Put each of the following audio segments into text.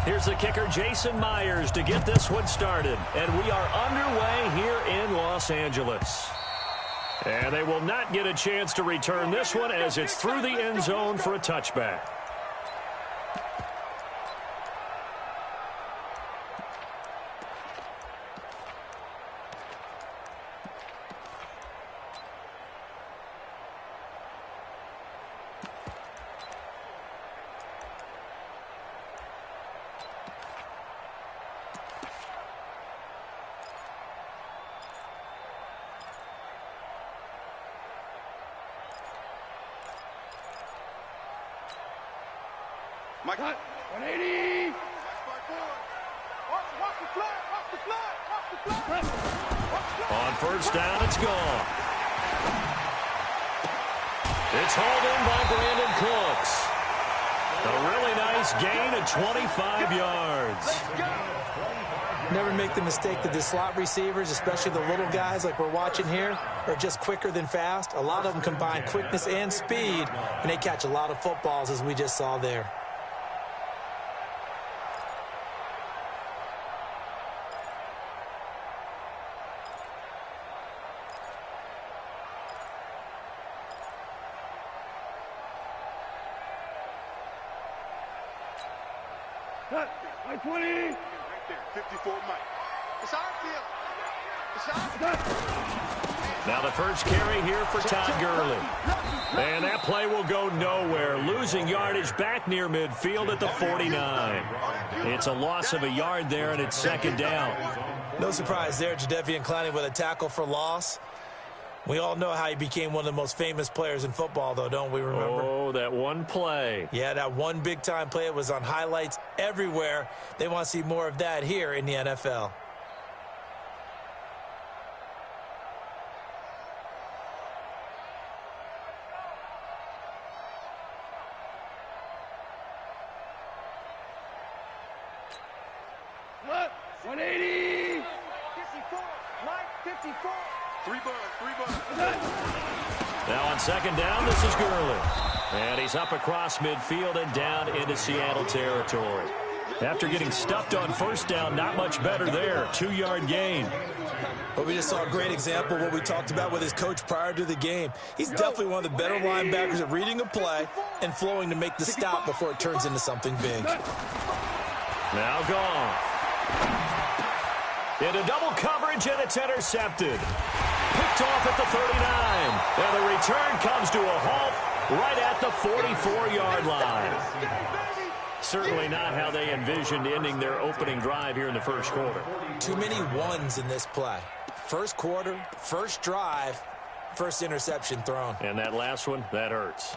Here's the kicker, Jason Myers, to get this one started. And we are underway here in Los Angeles. And they will not get a chance to return this one as it's through the end zone for a touchback. Mike, 180. On first down, it's gone. It's hauled in by Brandon Cooks. A really nice gain of 25 yards. Never make the mistake that the slot receivers, especially the little guys like we're watching here, are just quicker than fast. A lot of them combine quickness and speed, and they catch a lot of footballs, as we just saw there. Cut. 20. Right there. 54, Mike. It's our field. It's our field. Now the first carry here for Todd Gurley. And that play will go nowhere. Losing yardage back near midfield at the 49. It's a loss of a yard there, and it's second down. No surprise there, Jadeveon Clowney with a tackle for loss. We all know how he became one of the most famous players in football, though, don't we remember? Oh, that one play. Yeah, that one big-time play. It was on highlights everywhere. They want to see more of that here in the NFL. What? 180. 54. Mike, 54. Three buns. Now on second down, this is Gurley. And he's up across midfield and down into Seattle territory. After getting stuffed on first down, not much better there. 2-yard gain. But we just saw a great example of what we talked about with his coach prior to the game. He's definitely one of the better linebackers at reading a play and flowing to make the stop before it turns into something big. Now gone. Into double coverage, and it's intercepted. Picked off at the 39. And the return comes to a halt right at the 44-yard line. Certainly not how they envisioned ending their opening drive here in the first quarter. Too many ones in this play. First quarter, first drive, first interception thrown. And that last one, that hurts.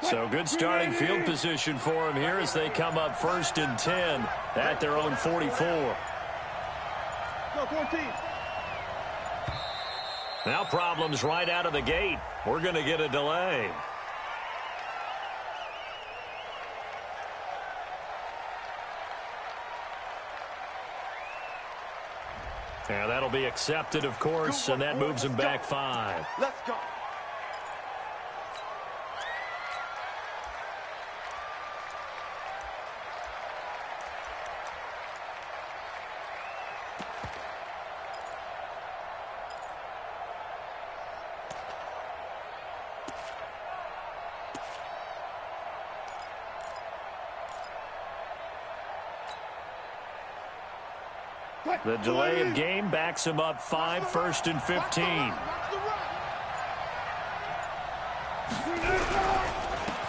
So good starting field position for him here as they come up 1st and 10 at their own 44. Go, 14. Now problems right out of the gate. We're going to get a delay. And that'll be accepted, of course, and that moves him back 5. Let's go. The delay of game backs him up 5, 1st and 15.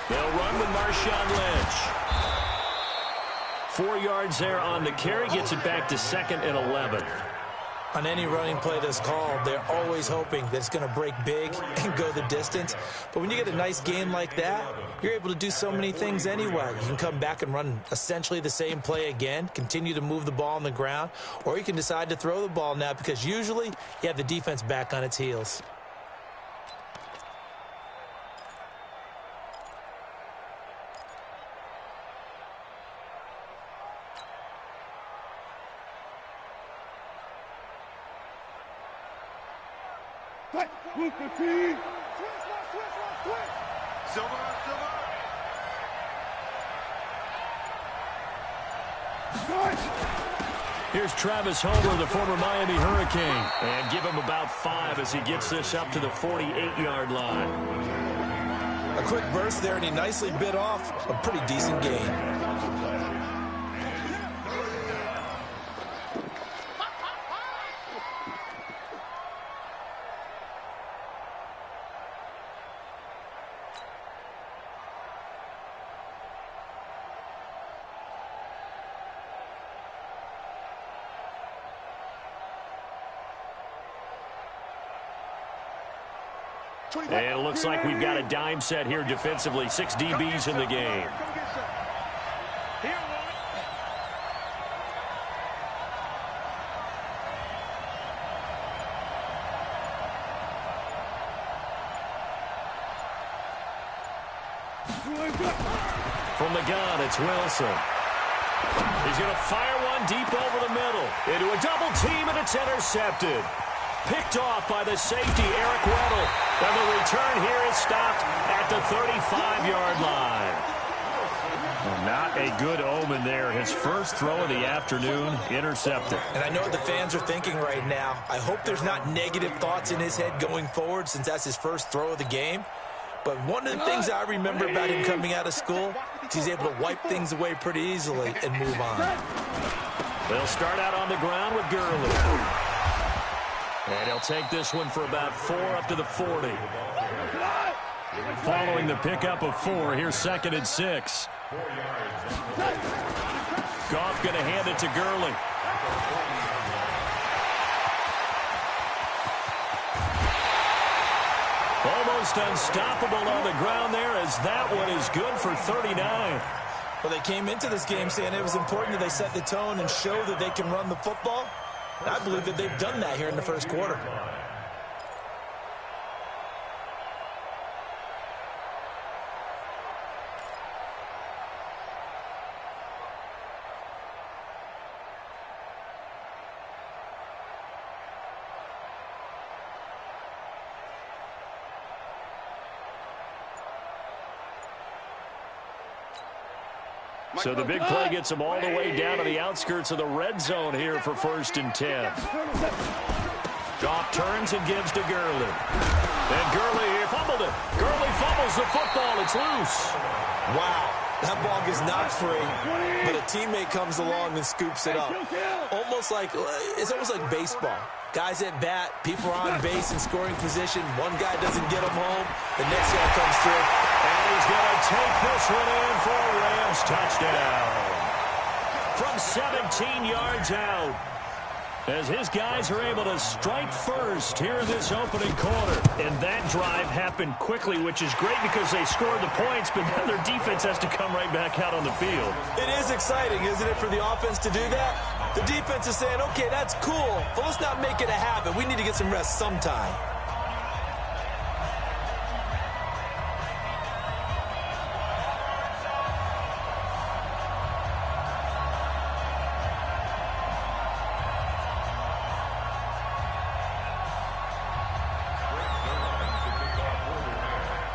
They'll run with Marshawn Lynch. 4 yards there on the carry, gets it back to 2nd and 11. On any running play that's called, they're always hoping that it's going to break big and go the distance. But when you get a nice game like that, you're able to do so many things anyway. You can come back and run essentially the same play again, continue to move the ball on the ground, or you can decide to throw the ball now because usually you have the defense back on its heels. Here's Travis Homer, the former Miami Hurricane, and give him about 5 as he gets this up to the 48-yard line. A quick burst there, and he nicely bit off a pretty decent gain. And it looks like we've got a dime set here defensively. 6 DBs in the game. From the gun, it's Wilson. He's going to fire one deep over the middle. Into a double team, and it's intercepted. Picked off by the safety, Eric Weddle. And the return here is stopped at the 35-yard line. Well, not a good omen there. His first throw of the afternoon, intercepted. And I know what the fans are thinking right now. I hope there's not negative thoughts in his head going forward since that's his first throw of the game. But one of the things I remember about him coming out of school is he's able to wipe things away pretty easily and move on. They'll start out on the ground with Gurley. And he'll take this one for about 4 up to the 40. Following the pickup of 4, here's 2nd and 6. Goff going to hand it to Gurley. Almost unstoppable on the ground there as that one is good for 39. Well, they came into this game saying it was important that they set the tone and show that they can run the football. I believe that they've done that here in the first quarter. So the big play gets them all the way down to the outskirts of the red zone here for 1st and 10. Goff turns and gives to Gurley. And Gurley here fumbled it. Gurley fumbles the football. It's loose. Wow. That ball gets knocked free, but a teammate comes along and scoops it up. It's almost like baseball. Guys at bat, people are on base in scoring position. One guy doesn't get them home. The next guy comes through. And he's going to take this one in for a Rams touchdown. From 17 yards out. As his guys are able to strike first here in this opening quarter. And that drive happened quickly, which is great because they scored the points, but then their defense has to come right back out on the field. It is exciting, isn't it, for the offense to do that? The defense is saying, okay, that's cool, but let's not make it a habit. We need to get some rest sometime.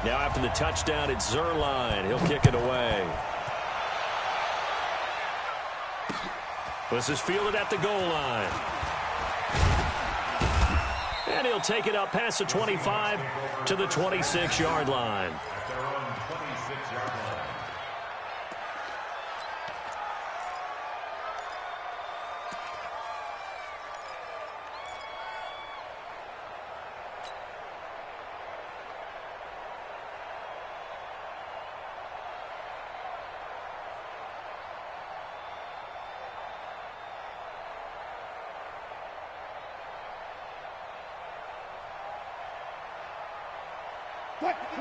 Now after the touchdown, it's Zerline. He'll kick it away. This is fielded at the goal line. And he'll take it up past the 25 to the 26-yard line.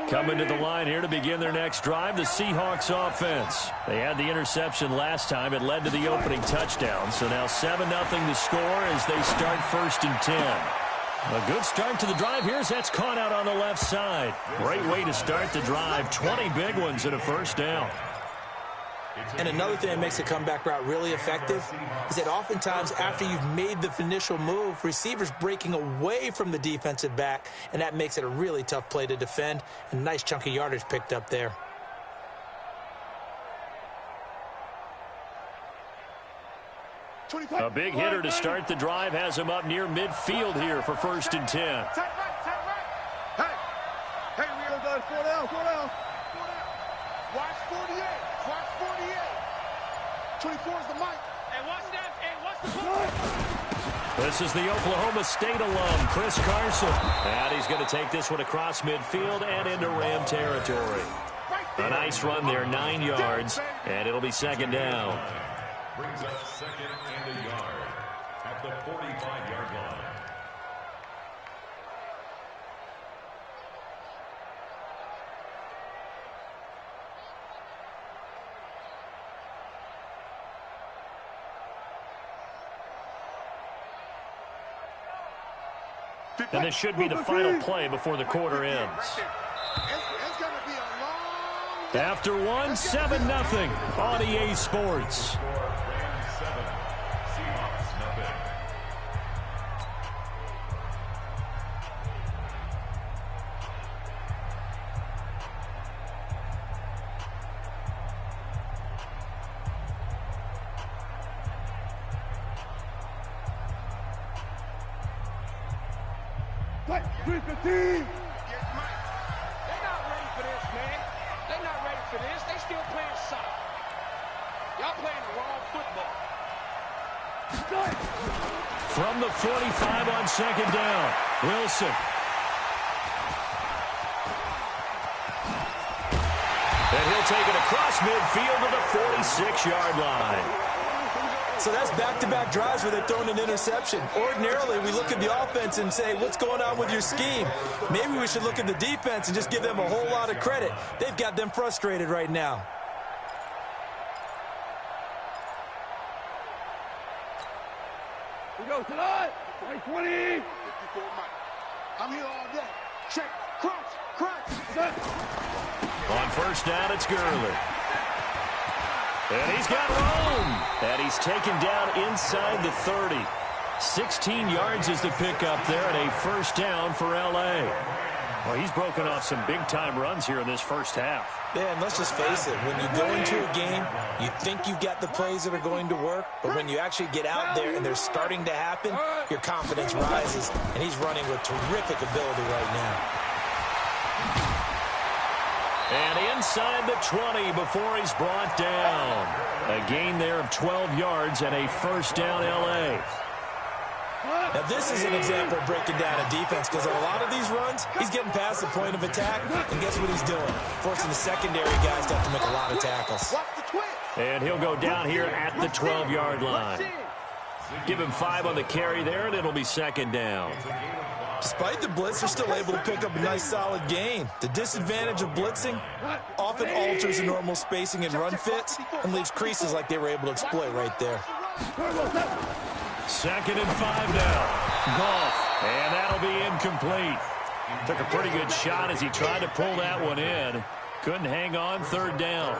Coming to the line here to begin their next drive, the Seahawks offense. They had the interception last time. It led to the opening touchdown. So now 7-0 the score as they start 1st and 10. A good start to the drive here as that's caught out on the left side. Great way to start the drive. 20 big ones and a 1st down. And another thing that makes a comeback route really effective is that oftentimes after you've made the initial move, receivers breaking away from the defensive back, and that makes it a really tough play to defend. A nice chunk of yardage picked up there. A big hitter to start the drive has him up near midfield here for 1st and 10. Hey, we are done. 4 down. Watch 48. Watch 48. 24 is the mic. And watch that. And watch the play. This is the Oklahoma State alum, Chris Carson. And he's going to take this one across midfield and into Ram territory. A nice run there, 9 yards, and it'll be 2nd down. Brings up 2nd and a yard at the 45-yard line. And this should be the final play before the quarter ends. After one, 7-0 on EA Sports. Fight, 315. They're not ready for this, man. They're not ready for this. They still playing soccer. Y'all playing the wrong football. From the 45 on 2nd down, Wilson. And he'll take it across midfield to the 46-yard line. So that's back-to-back drives where they've thrown an interception. Ordinarily, we look at the offense and say, what's going on with your scheme? Maybe we should look at the defense and just give them a whole lot of credit. They've got them frustrated right now. We go tonight. 20. 54 Mike. I'm here all day. Check. Crunch. Set. On 1st down, it's Gurley. And he's got room. And he's taken down inside the 30. 16 yards is the pickup there, and a 1st down for L.A. Well, he's broken off some big-time runs here in this 1st half. Yeah, and let's just face it. When you go into a game, you think you've got the plays that are going to work, but when you actually get out there and they're starting to happen, your confidence rises, and he's running with terrific ability right now. And inside the 20 before he's brought down. A gain there of 12 yards and a 1st down L.A. Now, this is an example of breaking down a defense because on a lot of these runs, he's getting past the point of attack, and guess what he's doing? Forcing the secondary guys to have to make a lot of tackles. And he'll go down here at the 12-yard line. Give him 5 on the carry there, and it'll be 2nd down. Despite the blitz, they're still able to pick up a nice solid gain. The disadvantage of blitzing often alters the normal spacing and run fits and leaves creases like they were able to exploit right there. 2nd and 5 now. Goff, and that'll be incomplete. Took a pretty good shot as he tried to pull that one in. Couldn't hang on, 3rd down.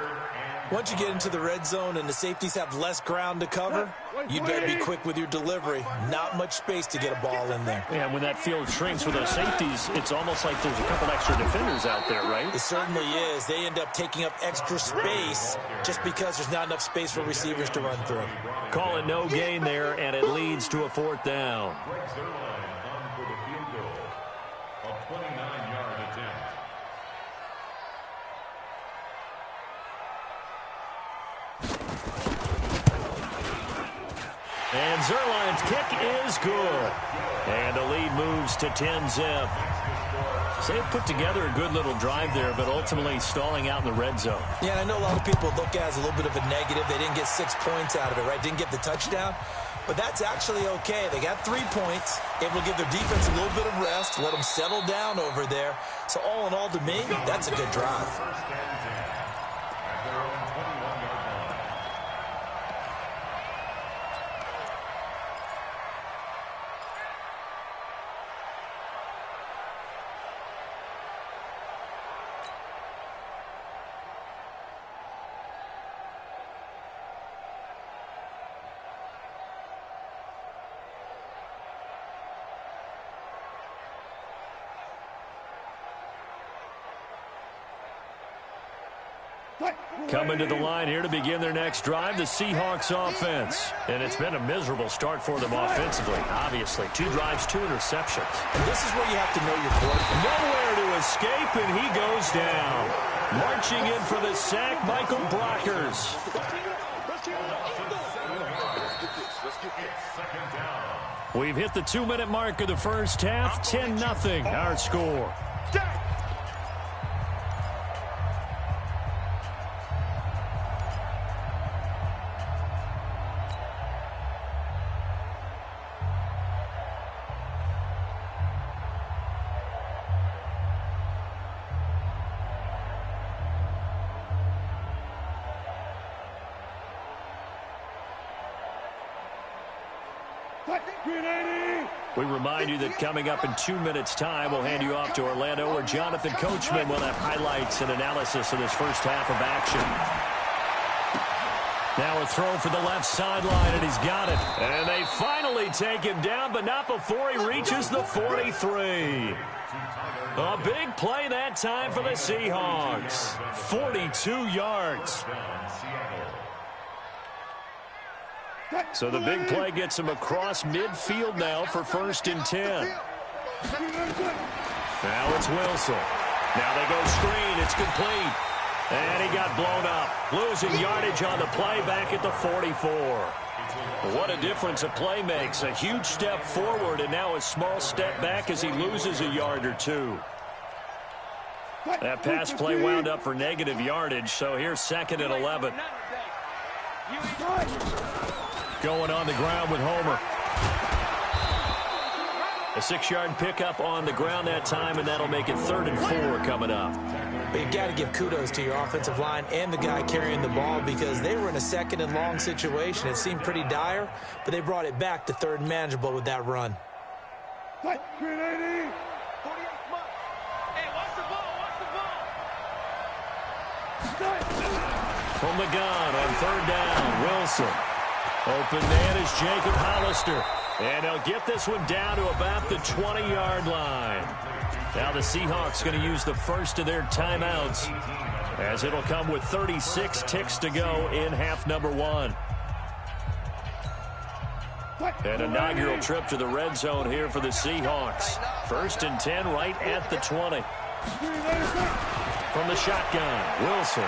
Once you get into the red zone and the safeties have less ground to cover, you'd better be quick with your delivery. Not much space to get a ball in there. Yeah, when that field shrinks with those safeties, it's almost like there's a couple extra defenders out there, right? It certainly is. They end up taking up extra space just because there's not enough space for receivers to run through. Call it no gain there, and it leads to a 4th down. And Zerline's kick is good. And the lead moves to 10-zip. So they put together a good little drive there, but ultimately stalling out in the red zone. Yeah, and I know a lot of people look at it as a little bit of a negative. They didn't get 6 points out of it, right? Didn't get the touchdown. But that's actually okay. They got 3 points, able to give their defense a little bit of rest, let them settle down over there. So all in all, to me, that's a good drive. Coming to the line here to begin their next drive, the Seahawks offense. And it's been a miserable start for them offensively, obviously. 2 drives, 2 interceptions. And this is where you have to know your quarterback. Nowhere to escape, and he goes down. Marching in for the sack, Michael Brockers. We've hit the 2-minute mark of the first half. 10-0, our score. We remind you that coming up in 2 minutes' time, we'll hand you off to Orlando, where Jonathan Coachman will have highlights and analysis of this first half of action. Now a throw for the left sideline, and he's got it. And they finally take him down, but not before he reaches the 43. A big play that time for the Seahawks. 42 yards. So the big play gets him across midfield now for 1st and 10. Now it's Wilson. Now they go screen. It's complete. And he got blown up. Losing yardage on the play back at the 44. What a difference a play makes. A huge step forward and now a small step back as he loses a yard or 2. That pass play wound up for negative yardage, so here's 2nd and 11. Going on the ground with Homer. A 6-yard pickup on the ground that time, and that'll make it 3rd and 4 coming up. But you've got to give kudos to your offensive line and the guy carrying the ball, because they were in a 2nd and long situation. It seemed pretty dire, but they brought it back to 3rd and manageable with that run. Hey, watch the ball, From the gun on 3rd down, Wilson. Open man is Jacob Hollister. And he'll get this one down to about the 20-yard line. Now the Seahawks going to use the first of their timeouts, as it'll come with 36 ticks to go in half number 1. An inaugural trip to the red zone here for the Seahawks. 1st and 10 right at the 20. From the shotgun, Wilson.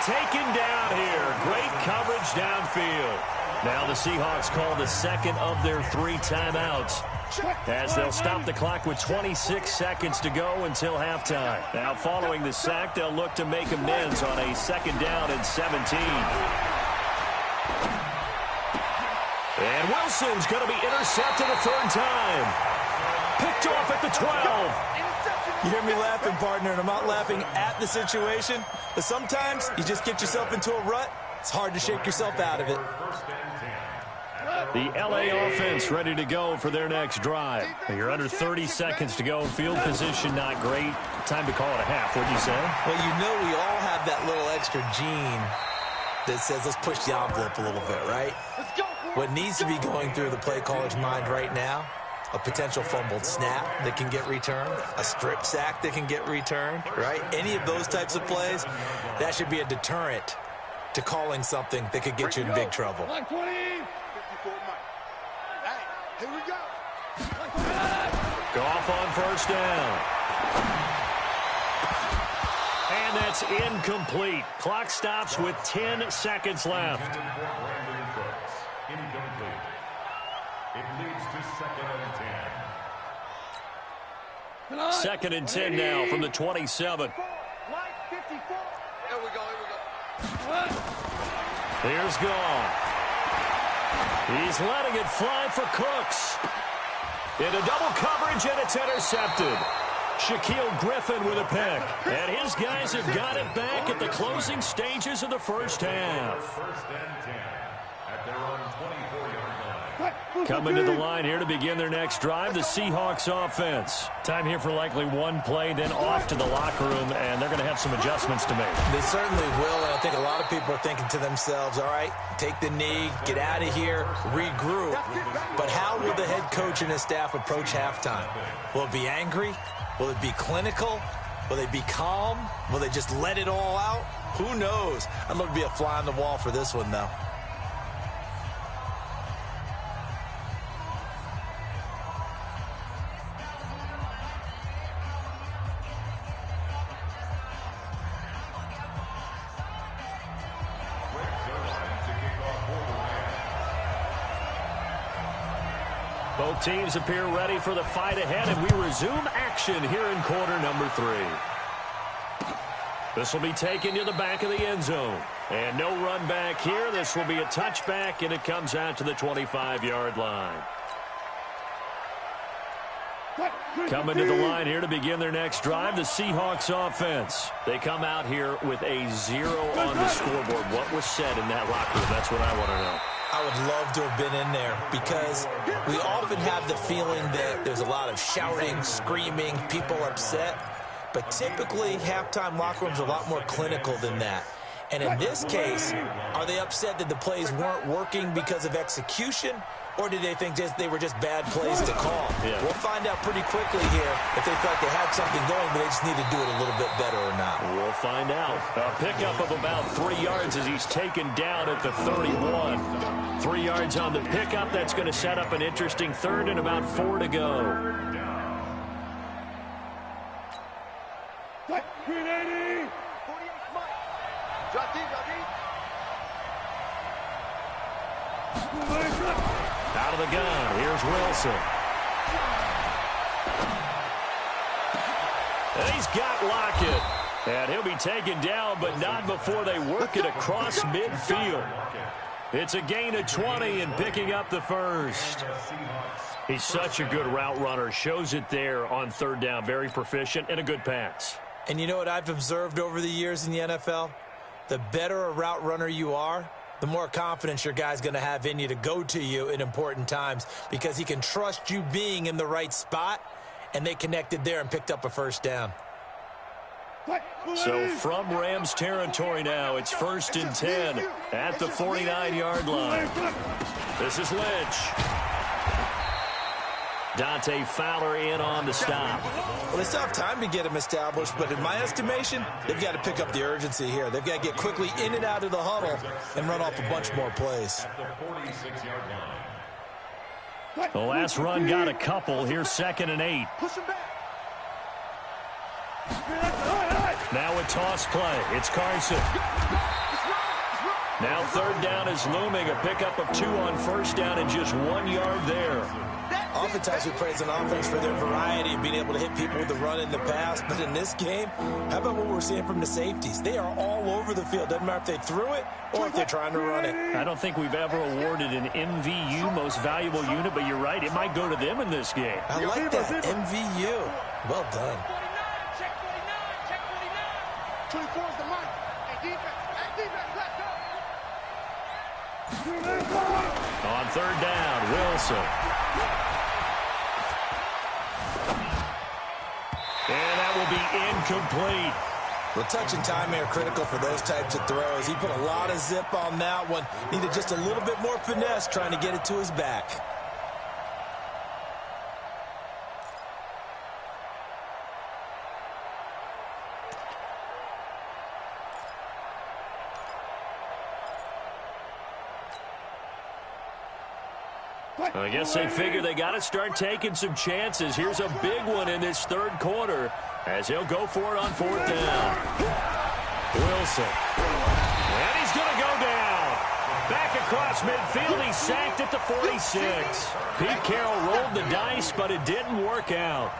Taken down here. Great coverage downfield. Now the Seahawks call the 2nd of their 3 timeouts, as they'll stop the clock with 26 seconds to go until halftime. Now following the sack, they'll look to make amends on a 2nd down and 17. And Wilson's going to be intercepted a 3rd time. Picked off at the 12. You hear me laughing, partner, and I'm not laughing at the situation, but sometimes you just get yourself into a rut. It's hard to shake yourself out of it. The LA offense ready to go for their next drive. You're under 30 seconds to go. Field position not great. Time to call it a half, wouldn't you say? Well, you know we all have that little extra gene that says let's push the envelope a little bit, right? What needs to be going through the play caller's mind right now, a potential fumbled snap that can get returned, a strip sack that can get returned, right? Any of those types of plays, that should be a deterrent to calling something that could get you in big trouble. Line 20. 54 Mike. Hey, here we go. Goff on 1st down. And that's incomplete. Clock stops with 10 seconds left. It leads to 2nd and 10. Second and 10 now from the 27. Here's Goff. He's letting it fly for Cooks. Into double coverage, and it's intercepted. Shaquille Griffin with a pick. And his guys have got it back at the closing stages of the first half. First and 10 at their own 24-yard line. Coming to the line here to begin their next drive, the Seahawks offense. Time here for likely one play, then off to the locker room, and they're going to have some adjustments to make. They certainly will, and I think a lot of people are thinking to themselves, all right, take the knee, get out of here, regroup. But how will the head coach and his staff approach halftime? Will it be angry? Will it be clinical? Will they be calm? Will they just let it all out? Who knows? I'd love to be a fly on the wall for this one, though. Both teams appear ready for the fight ahead, and we resume action here in quarter number 3. This will be taken to the back of the end zone. And no run back here. This will be a touchback, and it comes out to the 25-yard line. Coming to the line here to begin their next drive, the Seahawks offense. They come out here with a 0 on the scoreboard. What was said in that locker room? That's what I want to know. I would love to have been in there because we often have the feeling that there's a lot of shouting, screaming, people upset. But typically, halftime locker rooms are a lot more clinical than that. And in this case, are they upset that the plays weren't working because of execution? Or did they think they were just bad plays to call? Yeah. We'll find out pretty quickly here if they felt they had something going, but they just need to do it a little bit better or not. We'll find out. A pickup of about 3 yards as he's taken down at the 31. 3 yards on the pickup. That's going to set up an interesting third and about 4 to go. Green 80. 48 Mike. Drop deep, drop deep. Out of the gun, here's Wilson. And he's got Lockett. And he'll be taken down, but not before they work it across midfield. It's a gain of 20 and picking up the first. He's such a good route runner. Shows it there on third down. Very proficient and a good pass. And you know what I've observed over the years in the NFL? The better a route runner you are, the more confidence your guy's going to have in you to go to you in important times because he can trust you being in the right spot, and they connected there and picked up a first down. So from Rams territory now, it's 1st and 10 at the 49-yard line. This is Lynch. Dante Fowler in on the stop. Well, they still have time to get him established, but in my estimation, they've got to pick up the urgency here. They've got to get quickly in and out of the huddle and run off a bunch more plays. The last run got a couple. Here's 2nd and 8. Now a toss play. It's Carson. Now 3rd down is looming. A pickup of 2 on 1st down and just 1 yard there. Oftentimes we praise an offense for their variety of being able to hit people with the run in the pass. But in this game, how about what we're seeing from the safeties? They are all over the field. Doesn't matter if they threw it or if they're trying to run it. I don't think we've ever awarded an MVU, most valuable unit, but you're right. It might go to them in this game. I like that. MVU. Well done. Check 49. 24 is the mic. Hey, defense, let's go. On 3rd down, Wilson. And that will be incomplete. Well, touch and time are critical for those types of throws. He put a lot of zip on that one. Needed just a little bit more finesse trying to get it to his back. I guess they figure they got to start taking some chances. Here's a big one in this 3rd quarter as he'll go for it on 4th down. Wilson. And he's going to go down. Back across midfield. He's sacked at the 46. Pete Carroll rolled the dice, but it didn't work out.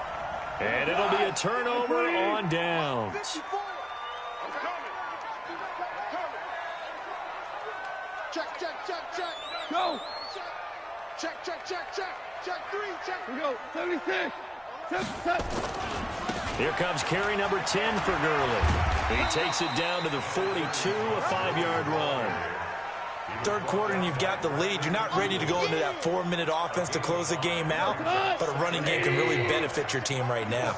And it'll be a turnover on downs. Check, check, check, check. Go. Check, check, check, check. Check 3, check. Here we go. 76. Set. Here comes carry number 10 for Gurley. He takes it down to the 42, a 5-yard run. Third quarter and you've got the lead. You're not ready to go into that 4-minute offense to close the game out, but a running game can really benefit your team right now.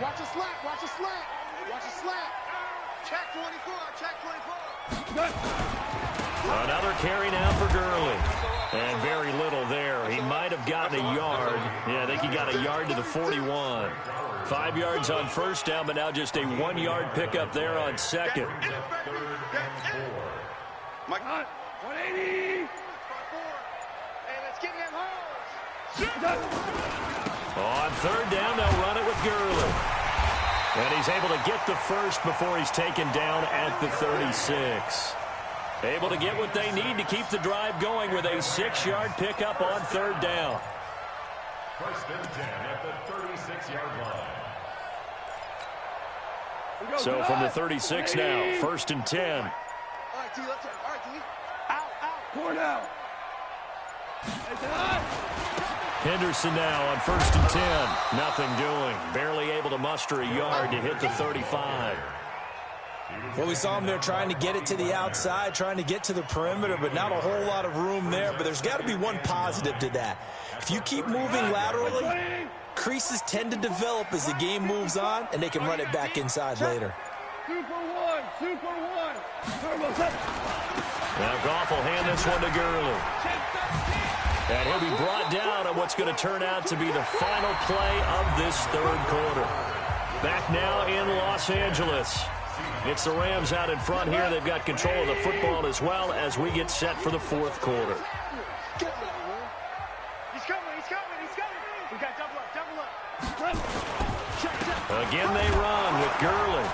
Watch a slack, watch a slack. Watch a slack. Check 24, check 24. Another carry now for Gurley. And very little there. He might have gotten a yard. Yeah, I think he got a yard to the 41. 5 yards on first down, but now just a 1-yard pickup there on second. Mike. 180. Hey, let's get them holes. On third down, they'll run it with Gurley. And he's able to get the first before he's taken down at the 36. Able to get what they need to keep the drive going with a 6-yard pickup on third down. First and 10 at the 36-yard line. So from the 36 now, first and 10. All right, T, let's turn. All right, T. Out. Corner out. Henderson now on first and 10. Nothing doing. Barely able to muster a yard to hit the 35. Well, we saw him there trying to get it to the outside, trying to get to the perimeter, but not a whole lot of room there. But there's got to be one positive to that. If you keep moving laterally, creases tend to develop as the game moves on, and they can run it back inside later. Super one. Turbo set. Now Goff will hand this one to Gurley. And he'll be brought down on what's going to turn out to be the final play of this third quarter. Back now in Los Angeles. It's the Rams out in front here. They've got control of the football as well as we get set for the fourth quarter. He's coming. We got double up. Again they run with Gurley.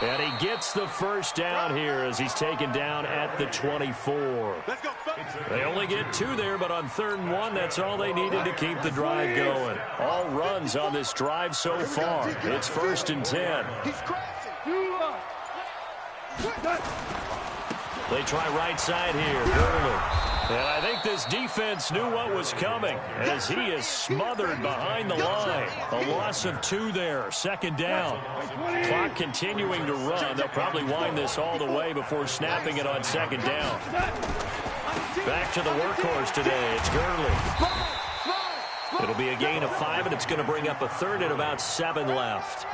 And he gets the first down here as he's taken down at the 24. Let's go. They only get 2 there, but on 3rd and 1, that's all they needed to keep the drive going. All runs on this drive so far. It's first and 10. He's crashing. They try right side here. Gurley. And I think this defense knew what was coming as he is smothered behind the line. A loss of 2 there. Second down. Clock continuing to run. They'll probably wind this all the way before snapping it on second down. Back to the workhorse today. It's Gurley. It'll be a gain of 5, and it's going to bring up a third at about 7 left.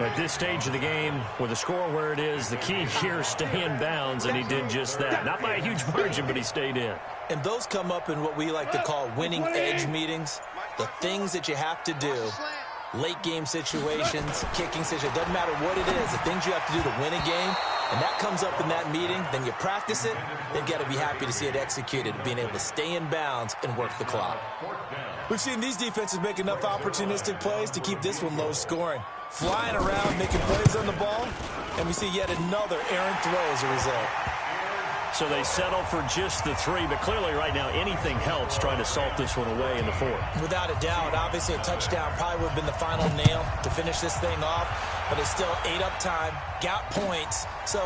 At this stage of the game, with the score where it is, the key here is stay in bounds, and he did just that. Not by a huge margin, but he stayed in. And those come up in what we like to call winning edge meetings. The things that you have to do, late game situations, kicking situations, doesn't matter what it is, the things you have to do to win a game, and that comes up in that meeting, then you practice it, they've got to be happy to see it executed, being able to stay in bounds and work the clock. We've seen these defenses make enough opportunistic plays to keep this one low scoring. Flying around, making plays on the ball, and we see yet another errant throw as a result. So they settle for just the 3, but clearly right now anything helps trying to salt this one away in the 4th. Without a doubt, obviously a touchdown probably would have been the final nail to finish this thing off, but it's still 8 up time, got points, so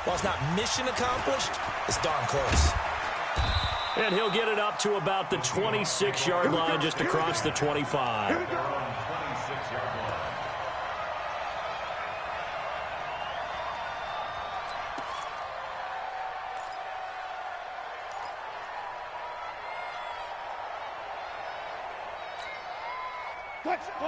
while it's not mission accomplished, it's darn close. And he'll get it up to about the 26-yard line just across the 25.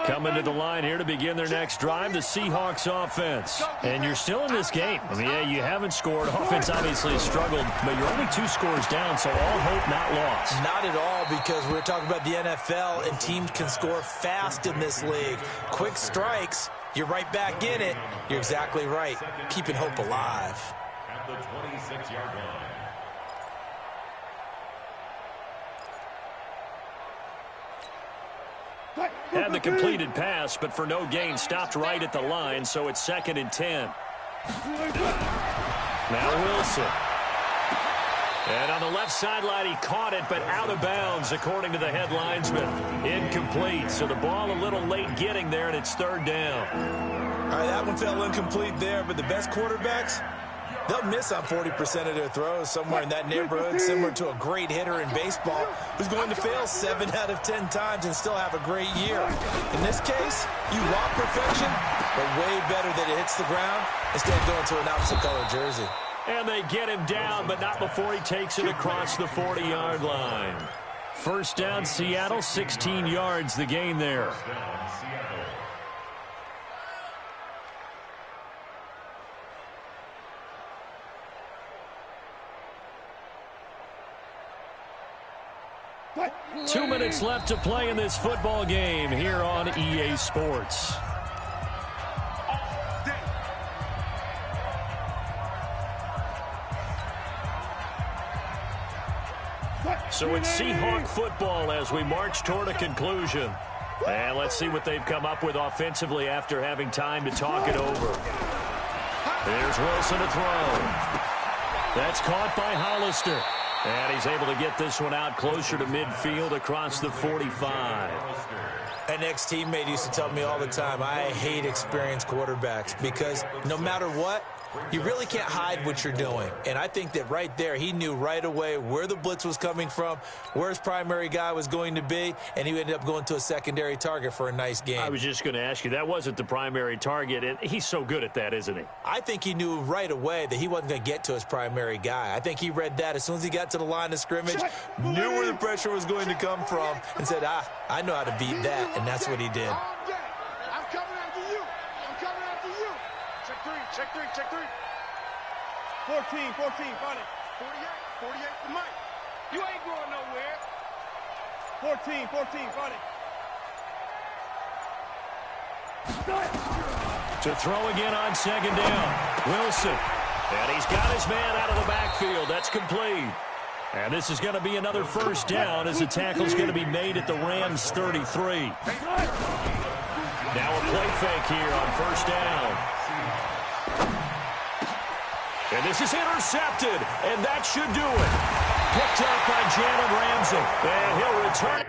Coming to the line here to begin their next drive, the Seahawks offense. And you're still in this game. I mean, yeah, you haven't scored. Offense obviously has struggled, but you're only 2 scores down, so all hope not lost. Not at all, because we're talking about the NFL, and teams can score fast in this league. Quick strikes, you're right back in it. You're exactly right. Keeping hope alive. At the 26-yard line. Had the completed pass, but for no gain, stopped right at the line, so it's 2nd and 10. Now Wilson. And on the left sideline, he caught it, but out of bounds, according to the head linesman. Incomplete, so the ball a little late getting there, and it's third down. All right, that one fell incomplete there, but the best quarterbacks, they'll miss on 40% of their throws, somewhere in that neighborhood, similar to a great hitter in baseball who's going to fail 7 out of 10 times and still have a great year. In this case, you want perfection, but way better that it hits the ground instead of going to an opposite color jersey. And they get him down, but not before he takes it across the 40-yard line. First down, Seattle, 16 yards the gain there. What? 2 minutes left to play in this football game here on EA Sports. So it's Seahawk football as we march toward a conclusion. And let's see what they've come up with offensively after having time to talk it over. There's Wilson to throw. That's caught by Hollister. And he's able to get this one out closer to midfield across the 45. An ex-teammate used to tell me all the time, I hate experienced quarterbacks because no matter what, you really can't hide what you're doing. And I think that right there, he knew right away where the blitz was coming from, where his primary guy was going to be, and he ended up going to a secondary target for a nice game. I was just going to ask you, that wasn't the primary target, and he's so good at that, isn't he? I think he knew right away that he wasn't going to get to his primary guy. I think he read that as soon as he got to the line of scrimmage, knew where the pressure was going to come from, and said, I know how to beat that, and that's what he did. I'm coming after you. I'm coming after you. Check three, check three, check three. 14, find it. 48 to Mike. You ain't going nowhere. 14, find it. To throw again on second down. Wilson. And he's got his man out of the backfield. That's complete. And this is going to be another first down as the tackle's going to be made at the Rams' 33. Now a play fake here on first down. And this is intercepted, and that should do it. Picked up by Jalen Ramsey, and he'll return.